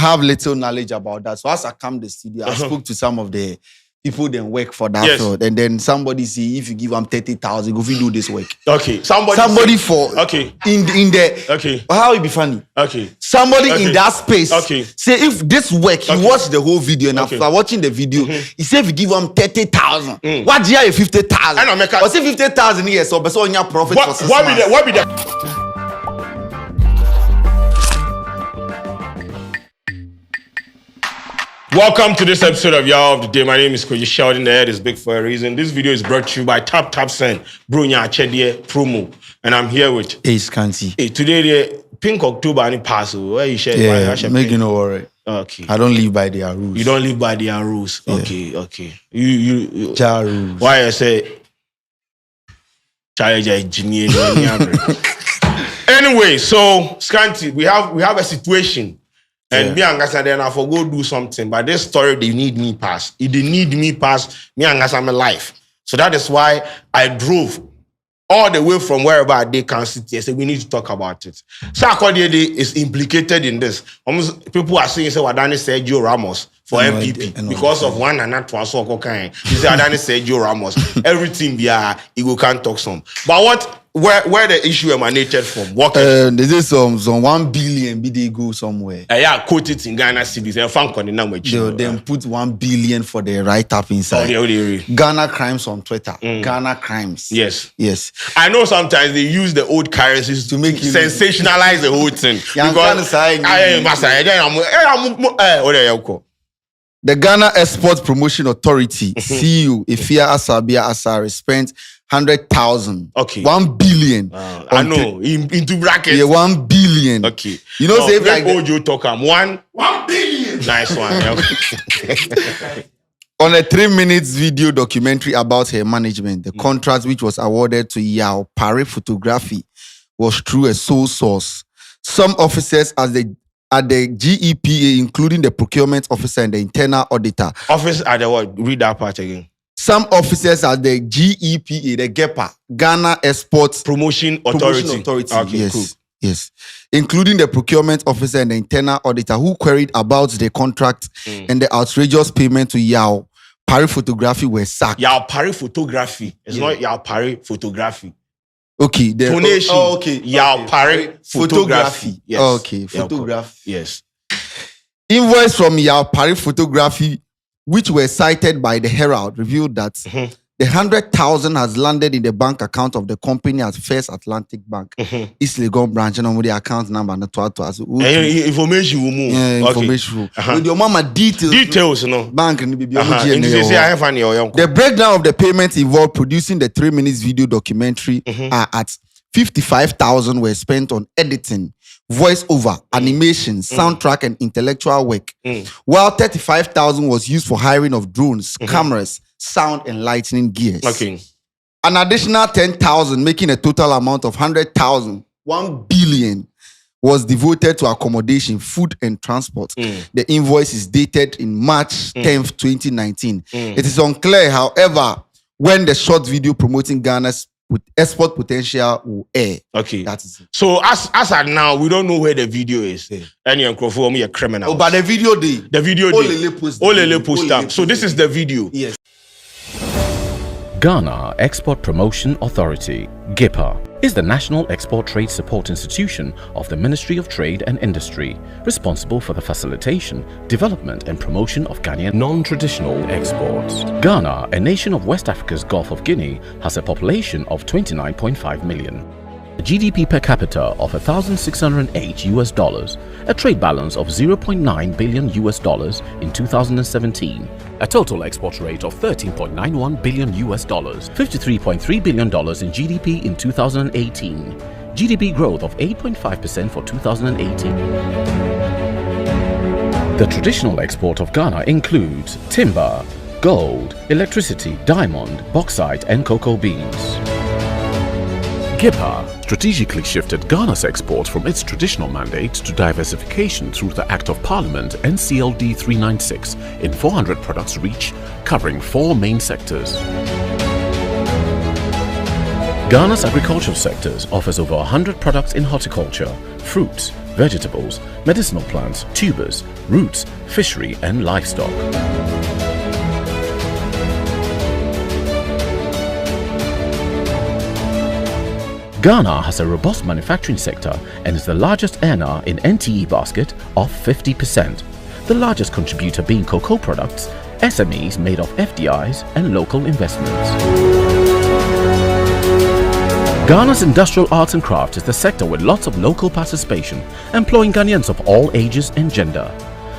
have little knowledge about that. So as I come to the studio, I spoke to some of the people that work for that field, and then somebody see if you give them 30,000, go if you do this work. Okay. Somebody for in the how it be funny. Okay. Somebody in that space. Okay. Say if this work, he watch the whole video, and after watching the video, he say if you give him 30,000, what do you 50,000? Or say 50,000 years, so but on your profit for 6 months. What be the Welcome to this episode of Y'all of the Day. My name is Koji Sheldon. The head is big for a reason. This video is brought to you by Tap Send Brunya Chedie Promo. And I'm here with Ace Kanti. Hey, today the Pink October and Paso. Where you share? Yeah, make you no worry. Okay. I don't live by their rules. You don't live by their rules. Yeah. Okay. You Ja rules. Why I say Anyway, so Scanty, we have a situation. And me and Gasa then I for go do something. But this story, they need me pass. If they need me pass, me and Gasa my life. So that is why I drove all the way from wherever they can sit here. So we need to talk about it. Sarkodie is implicated in this. Almost people are saying, Wadani Sergio Ramos for MPP because of one and not one so kind. He said Wadani Sergio Ramos. Everything we are, Ego can't talk some. But where the issue emanated from? This is some 1 billion they go somewhere. Yeah, quote it in Ghana cities. Then put 1 billion for the write-up inside. Ghana crimes on Twitter. Ghana crimes. Yes. I know sometimes they use the old currencies to make sensationalize the whole thing. The Ghana Export Promotion Authority, CEO Efia Asabia Asare, spent 100,000. Okay. 1 billion. I know. Into brackets. Yeah, 1 billion. Okay. You know, say like Ojo talk 1 billion. Nice one. On a 3 minutes video documentary about her management, the contract which was awarded to Yao Pare Photography was through a sole source. Some officers at the GEPA, including the procurement officer and the internal auditor. Office at the what? Read that part again. Some officers at the GEPA, the GEPA, Ghana Export Promotion Authority. Okay, yes. Including the procurement officer and the internal auditor who queried about the contract and the outrageous payment to Yao Pare Photography were sacked. Yao Pare Photography. It's not Yao Pare Photography. Okay. Donation. Okay. Yao Pare Photography. Yes. Okay. Photography. Yes. Invoice from Yao Pare Photography, which were cited by the Herald, revealed that the 100,000 has landed in the bank account of the company at First Atlantic Bank, East Legon branch, and the account number and the information will move. Information. With your mama details, no bank and the breakdown of the payment involved producing the 3 minutes video documentary at 55,000 were spent on editing, voiceover, animation, soundtrack, and intellectual work, while 35,000 was used for hiring of drones, cameras, sound, and lighting gears. Okay. An additional 10,000, making a total amount of 100,000, 1 billion, was devoted to accommodation, food, and transport. The invoice is dated in March 10th, 2019. It is unclear, however, when the short video promoting Ghana's export potential will air. Okay. That is it. So as at now, we don't know where the video is. And you're a criminal. Oh, but the video did. The video did. Olele post up. So this is the video. Yes. Ghana Export Promotion Authority, GEPA, is the National Export Trade Support Institution of the Ministry of Trade and Industry, responsible for the facilitation, development and promotion of Ghanaian non-traditional exports. Ghana, a nation of West Africa's Gulf of Guinea, has a population of 29.5 million. A GDP per capita of $1,608, a trade balance of $0.9 billion in 2017, a total export rate of $13.91 billion, $53.3 billion in GDP in 2018, GDP growth of 8.5% for 2018. The traditional export of Ghana includes timber, gold, electricity, diamond, bauxite, and cocoa beans. GEPA strategically shifted Ghana's export from its traditional mandate to diversification through the Act of Parliament NCLD 396 in 400 products reach, covering 4 main sectors. Ghana's agricultural sectors offers over 100 products in horticulture, fruits, vegetables, medicinal plants, tubers, roots, fishery and livestock. Ghana has a robust manufacturing sector and is the largest earner in NTE basket of 50%, the largest contributor being cocoa products, SMEs made of FDIs and local investments. Ghana's industrial arts and crafts is the sector with lots of local participation, employing Ghanaians of all ages and gender.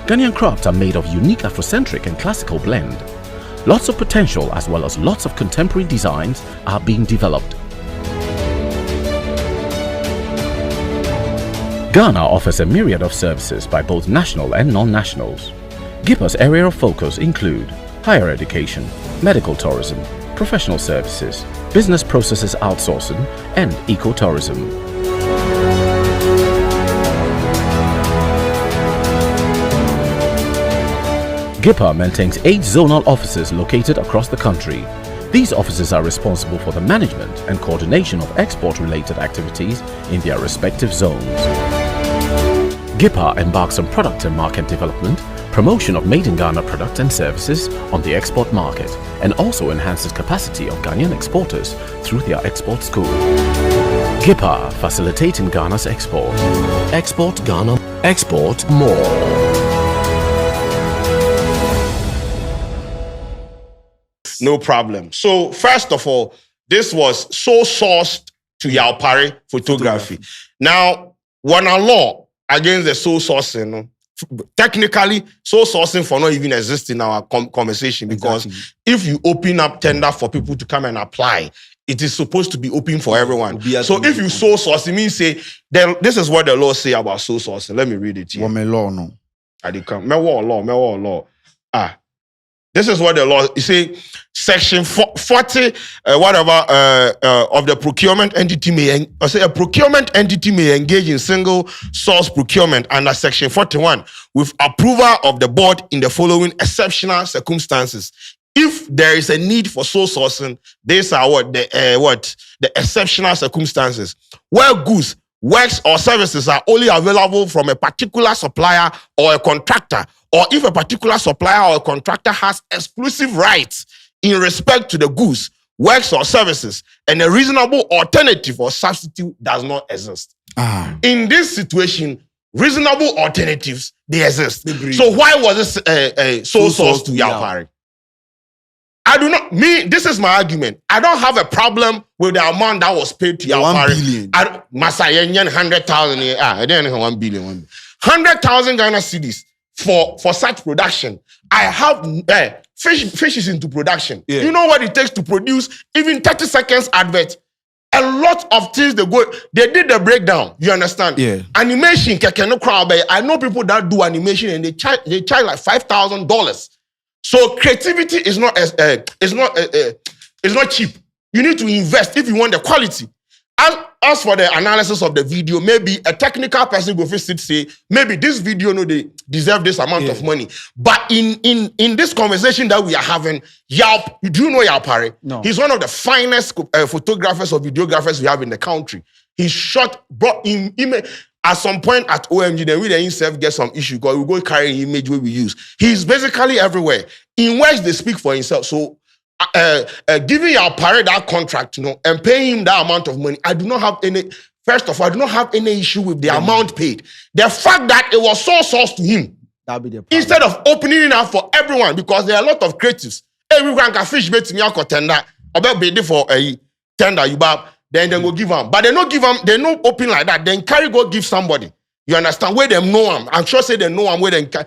Ghanaian crafts are made of unique Afrocentric and classical blend. Lots of potential as well as lots of contemporary designs are being developed. Ghana offers a myriad of services by both national and non-nationals. GIPA's area of focus include higher education, medical tourism, professional services, business processes outsourcing, and ecotourism. GIPA maintains 8 zonal offices located across the country. These offices are responsible for the management and coordination of export-related activities in their respective zones. GIPA embarks on product and market development, promotion of made in Ghana products and services on the export market, and also enhances capacity of Ghanaian exporters through their export school. GIPA, facilitating Ghana's export. Export Ghana, export more. No problem. So first of all, this was so sourced to Yaupari photography. Now, when a law against the sole sourcing, technically, sole sourcing for not even exist in our conversation, because if you open up tender for people to come and apply, it is supposed to be open for everyone. So if you sole source, it means say, then this is what the law say about sole sourcing. Let me read it here. What law no? Law. This is what the law, you say, section 40, of the procurement entity may, or say a procurement entity may engage in single source procurement under section 41 with approval of the board in the following exceptional circumstances. If there is a need for sole sourcing, these are the exceptional circumstances where goods, works or services are only available from a particular supplier or a contractor, or if a particular supplier or a contractor has exclusive rights in respect to the goods, works or services, and a reasonable alternative or substitute does not exist. In this situation, reasonable alternatives, they exist. So why was this sole source to Yaupari? This is my argument. I don't have a problem with the amount that was paid to Yaupari. 1 billion. 100,000. I didn't 1 billion. 100,000 Ghana cedis for such production. I have fish is into production. Yeah. You know what it takes to produce even 30 seconds advert? A lot of things they did the breakdown. You understand? Yeah. Animation, I know people that do animation and they charge like $5,000. So creativity is not cheap. You need to invest if you want the quality. As for the analysis of the video, maybe a technical person will say, maybe this video, they deserve this amount of money. But in this conversation that we are having, do you know Yaupari? No. He's one of the finest photographers or videographers we have in the country. He brought in image. At some point at OMG, then we himself get some issue because we go carry an image where we use. He's basically everywhere. In words, they speak for himself. So giving Yaupari that contract, and paying him that amount of money, I do not have any issue with the amount paid. The fact that it was so sourced to him, that'll be the problem. Instead of opening it up for everyone, because there are a lot of creatives. Everyone can fish bait me out tender. About bidding for a tender, then they go give them. But they don't give them, they don't open like that. Then carry go give somebody. You understand? Where them know them. I'm sure say they know them where they can.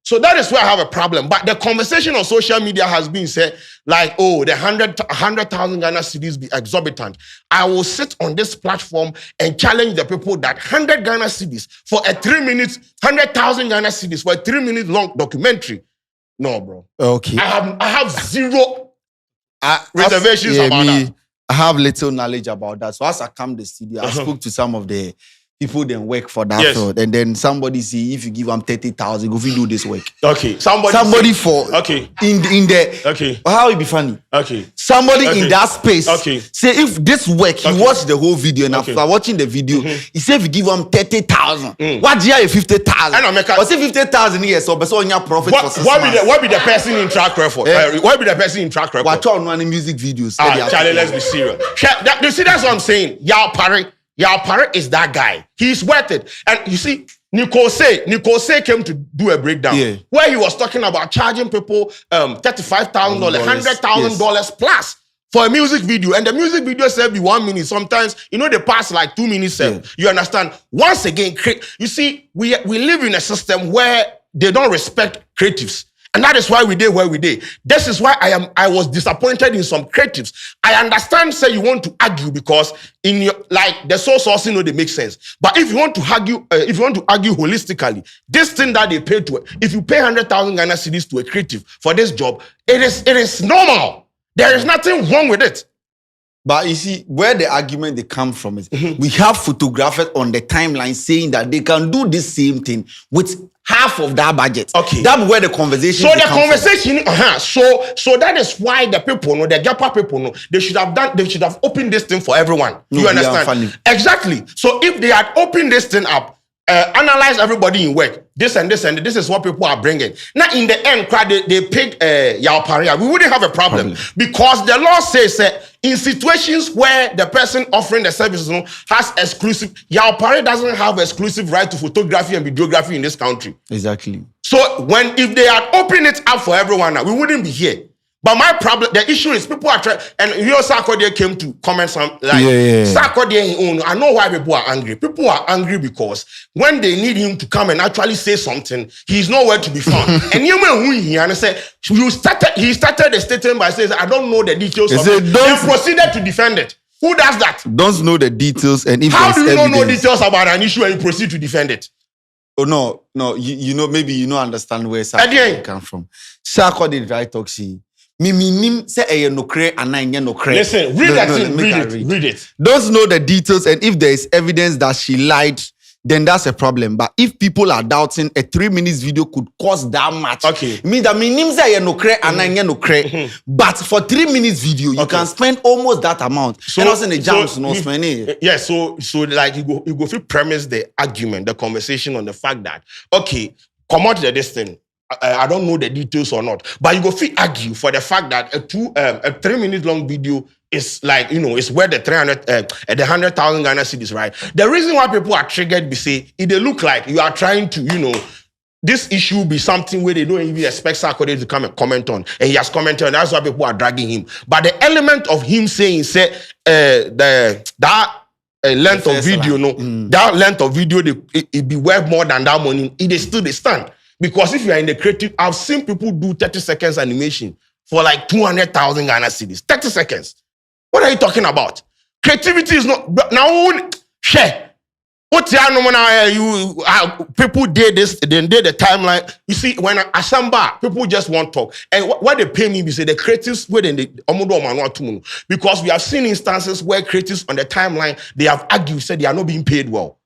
So that is where I have a problem. But the conversation on social media has been said, like, oh, the 100,000 Ghana cedis be exorbitant. I will sit on this platform and challenge the people that 100 Ghana cedis for a 3 minutes, 100,000 Ghana cedis for a 3 minute long documentary. No, bro. Okay. I have zero reservations about that. I have little knowledge about that. So as I come to the studio, I spoke to some of the people then work for that field, and then somebody see if you give them 30,000, go do this work. Okay. Somebody for in the how it be funny. Okay. Somebody in that space. Okay. Say if this work, you watch the whole video, and after watching the video, he say if you give them 30,000, what do you 50,000? Or say 50,000 years, so on your profit for 6 months. What be the person in track record? What be the person in track record? Watch on any music videos. Charlie, let's be serious. You see, that's what I'm saying. Yao Pare is that guy. He's worth it. And you see, Nicole Say came to do a breakdown where he was talking about charging people $35,000, $100,000 plus for a music video. And the music video said be 1 minute. Sometimes, they pass like 2 minutes. You understand? Once again, you see, we live in a system where they don't respect creatives. And that is why we did where we did. This is why I was disappointed in some creatives. I understand, say you want to argue because in your the sourcing, they make sense. But if you want to argue, holistically, this thing that they pay to, if you pay 100,000 Ghana cedis to a creative for this job, it is normal. There is nothing wrong with it. But you see, where the argument they come from is we have photographers on the timeline saying that they can do this same thing with half of that budget. Okay. That's where the conversation. So the conversation, so that is why the people the Gapa people they should have opened this thing for everyone. You understand? Exactly. So if they had opened this thing up, analyze everybody in work, this and this is what people are bringing. Now in the end, they picked Yao Pare. We wouldn't have a problem because the law says in situations where the person offering the services has exclusive, Yao Pare doesn't have exclusive right to photography and videography in this country. Exactly. So if they had opened it up for everyone, we wouldn't be here. But my problem, the issue is people are trying, and Sarkodie came to comment Sarkodie, I know why people are angry. People are angry because when they need him to come and actually say something, he's nowhere to be found. And you know who he and say he started the statement by saying, I don't know the details of it. Then proceeded to defend it. Who does that? Don't know the details, and if how do you not know details about an issue and you proceed to defend it? Oh no, you know, maybe you don't understand where Sarkodie come from. Sarkodie right talk see. Listen, read it. Don't know the details, and if there is evidence that she lied, then that's a problem. But if people are doubting a 3 minutes video could cost that much, it means that but for 3 minutes video, you can spend almost that amount. So, and also in the jams, spending. Yeah, so like you go premise the argument, the conversation on the fact that come out this thing. I don't know the details or not, but you go fit argue for the fact that a 3 minute long video is like it's worth the 100,000 Ghana cedis, right? The reason why people are triggered be say it they look like you are trying to this issue be something where they don't even expect Sarkodie to come and comment on, and he has commented, and that's why people are dragging him. But the element of him saying that length of video, that length of video it be worth more than that money. It is still the stand. Because if you are in the creative, I've seen people do 30 seconds animation for like 200,000 Ghana cedis. 30 seconds. What are you talking about? Creativity is not now. Share. What people did this, then did the timeline. You see, when Asamba, people just want talk. And what they pay me, we say the creatives within the because we have seen instances where creatives on the timeline they have argued, said they are not being paid well.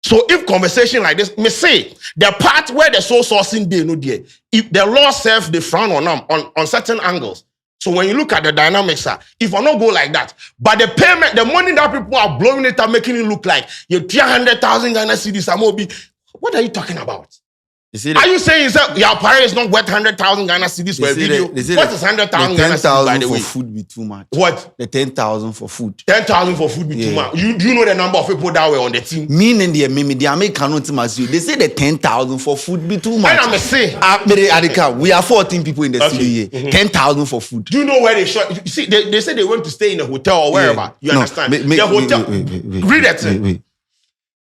So if conversation like this, me say the part where the soul sourcing they no there, if the law self they frown on them on certain angles. So when you look at the dynamics, if I not go like that, but the payment, the money that people are blowing it and making it look like you're 300,000 Ghana cedis, what are you talking about? Are you saying that Yao Pare is not worth 100,000 Ghana cedis for a video? What is 100,000 Ghana cedis by the way? For food be too much. What? The 10,000 for food. 10,000 for food be too much. You do you know the number of people that were on the team? Meaning the American they say the 10,000 for food be too much. And I'm saying, we are 14 people in the studio here. 10,000 for food. Do you know where they shot? You see, they said they went to stay in a hotel or wherever. You understand? The hotel. Read it.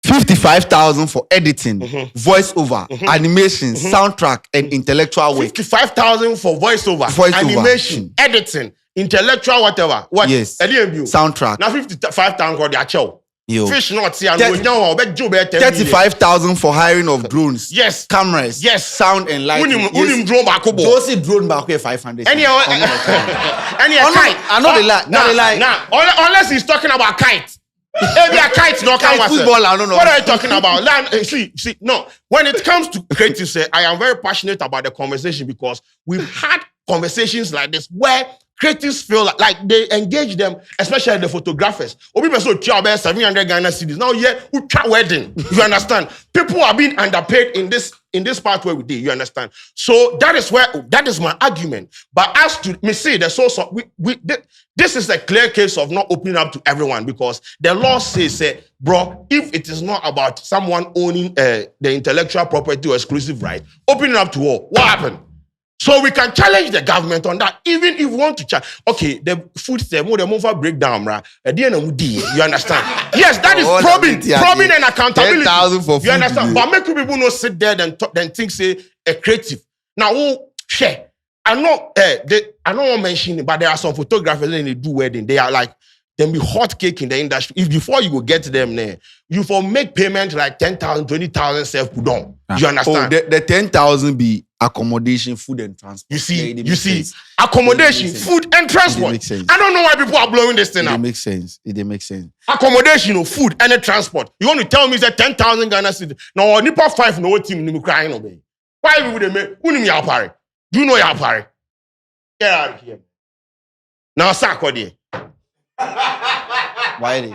55,000 for editing, voiceover, animation, soundtrack, and intellectual work. 55,000 for voiceover, animation, editing, intellectual whatever. What? Yes. Soundtrack. Now 55,000 for their show. Fish not see 35,000 for hiring of drones. Yes. Cameras. Yes. Sound and lighting. Unim drone back. Those drone back 500. Any kite. I know they lie. Unless he's talking about kite. Maybe a kite no can football, I don't know. What are you talking about? See, no. When it comes to creative, I am very passionate about the conversation because we've had conversations like this where creatives feel like they engage them, especially the photographers. Or people so 700 Ghana cedis. Now, yeah, we try wedding. You understand? People are being underpaid in this part where we did. You understand? So that is my argument. But as to me say, there's also this is a clear case of not opening up to everyone because the law says, bro, if it is not about someone owning the intellectual property or exclusive right, opening up to all. What happened? So we can challenge the government on that, even if we want to challenge. Okay, the food system, the move breakdown, right? At the end of the day, you understand? Yes, that is probing and accountability. 10,000 for food. You understand? But make people not sit there and think say a creative. Now, share. I know want mention, but there are some photographers and they do wedding. They are like them be hot cake in the industry. If before you go get to them there, you for make payment like 10,000, 20,000 self put on. You understand? The 10,000 be accommodation, food and transport. You see, accommodation, food and transport. I don't know why people are blowing this thing up. It makes sense. It makes sense. Accommodation, food and transport. You want to tell me that 10,000 Ghana cedis? No, Nipa 5 no team no crying obey. Why people they make? Who ya pare? Do you know ya pare? Get out of here. Now Sarkodie. Why they?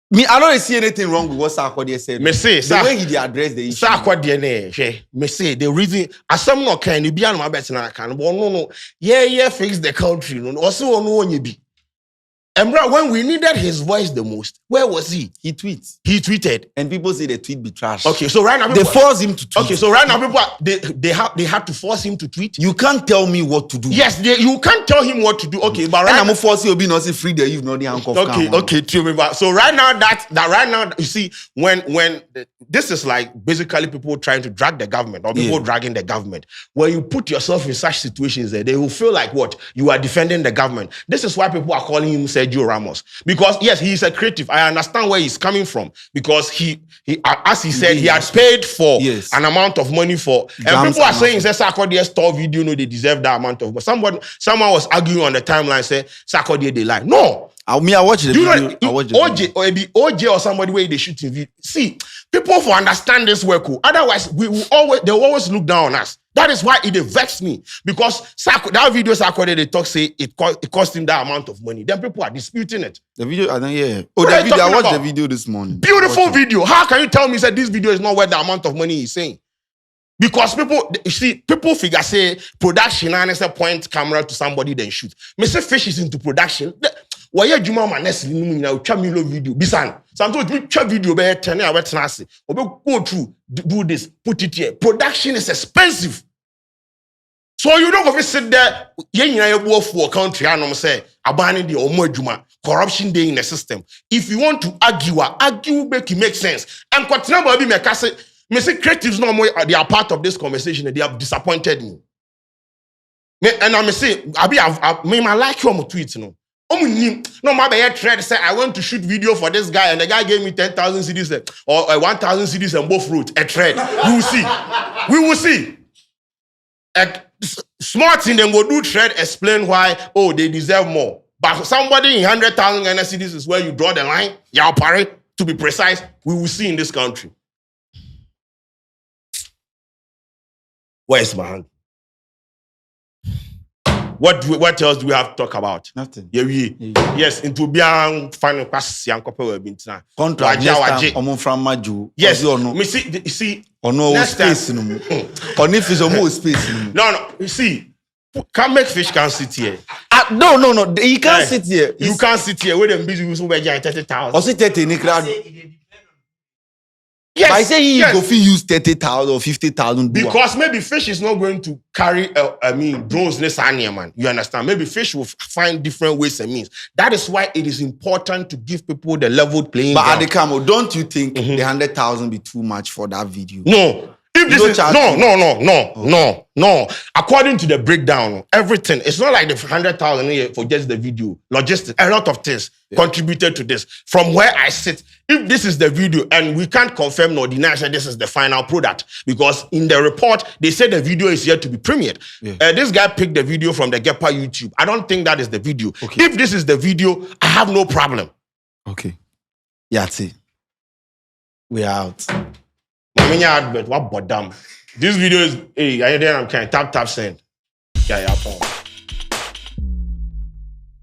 Me, I don't see anything wrong with what Sarkodie said. Me say, the way he addressed the issue. Sarkodie, me say the reason as some no can you be on my best na can. But no, yeah, fix the country. No, also no one you be. And bro, when we needed his voice the most, where was he? He tweeted, and people say the tweet be trash. Okay, so right now they force him to tweet. Okay, so right now people they had to force him to tweet. You can't tell me what to do. Yes, you can't tell him what to do. Okay, but right now I'm forcing you be not free there. You've not the handcuff. Okay, true. So right now right now you see when this is like basically people trying to drag the government or people dragging the government. When you put yourself in such situations, they will feel like what you are defending the government. This is why people are calling him Sergio Ramos, because yes, he is a creative. I understand where he's coming from because he as he said, he had paid for an amount of money for, and people are saying that Sarkodie store video, no, they deserve that amount of. But someone was arguing on the timeline, say Sarkodie they lie. No, I watch the video. I watch the OJ or maybe OJ or somebody where they shooting video. See, people for understand this work. Otherwise, they will always look down on us. That is why it vexed me, because that video Sarkodie they talk say it cost him that amount of money. Then people are disputing it. The video, I watched the video this morning. Beautiful video. How can you tell me that this video is not worth the amount of money he's saying? Because people figure say production and it's a point camera to somebody then shoot. Mr. Fish is into production. Why you Juma Manesi now Chamilo video? Bisan. Sometimes we try video by 10 hours tenacity. Or go through, do this, put it here. Production is expensive. So you don't go sit there, you work for a country, and I'm saying, abandoning the Omojuma, corruption day in the system. If you want to argue make it make sense. And continue to be my case. Me say creatives no more, they are part of this conversation and they have disappointed me. And I'm say, I like you on my tweets, no. No, my bad thread said I want to shoot video for this guy, and the guy gave me 10,000 cedis or 1,000 cedis and both wrote a thread. We will see. Smart in them go do thread explain why they deserve more. But somebody in 100,000 Ghana cedis is where you draw the line. Y'all parry, to be precise, we will see in this country. Where's my hand? What else do we have to talk about? Nothing. Yes, into beyond final pass young couple have been tonight. Contract from Maju. Yes, me see. Or no space no more. Or if it's more space. No. You see, can't make fish can't sit here. No. He can't sit here. You can't sit here with them busy with some 30,000. Or sit 30 in crowd. Yes, I say he go use 30,000 or 50,000 because maybe fish is not going to carry drones this ania, man. You understand? Maybe fish will find different ways and means. That is why it is important to give people the level playing but ground. At the camo, don't you think the 100,000 be too much for that video? No. If this is no. According to the breakdown, everything, it's not like the 100,000 for just the video. Logistics, a lot of things contributed to this. From where I sit, if this is the video and we can't confirm nor deny that this is the final product, because in the report, they said the video is yet to be premiered. Yeah. This guy picked the video from the Gepa YouTube. I don't think that is the video. Okay. If this is the video, I have no problem. Okay. Yati. We are out. Maminya advert, what bodam. This video is, hey, I am trying tap send. Yeah, yeah,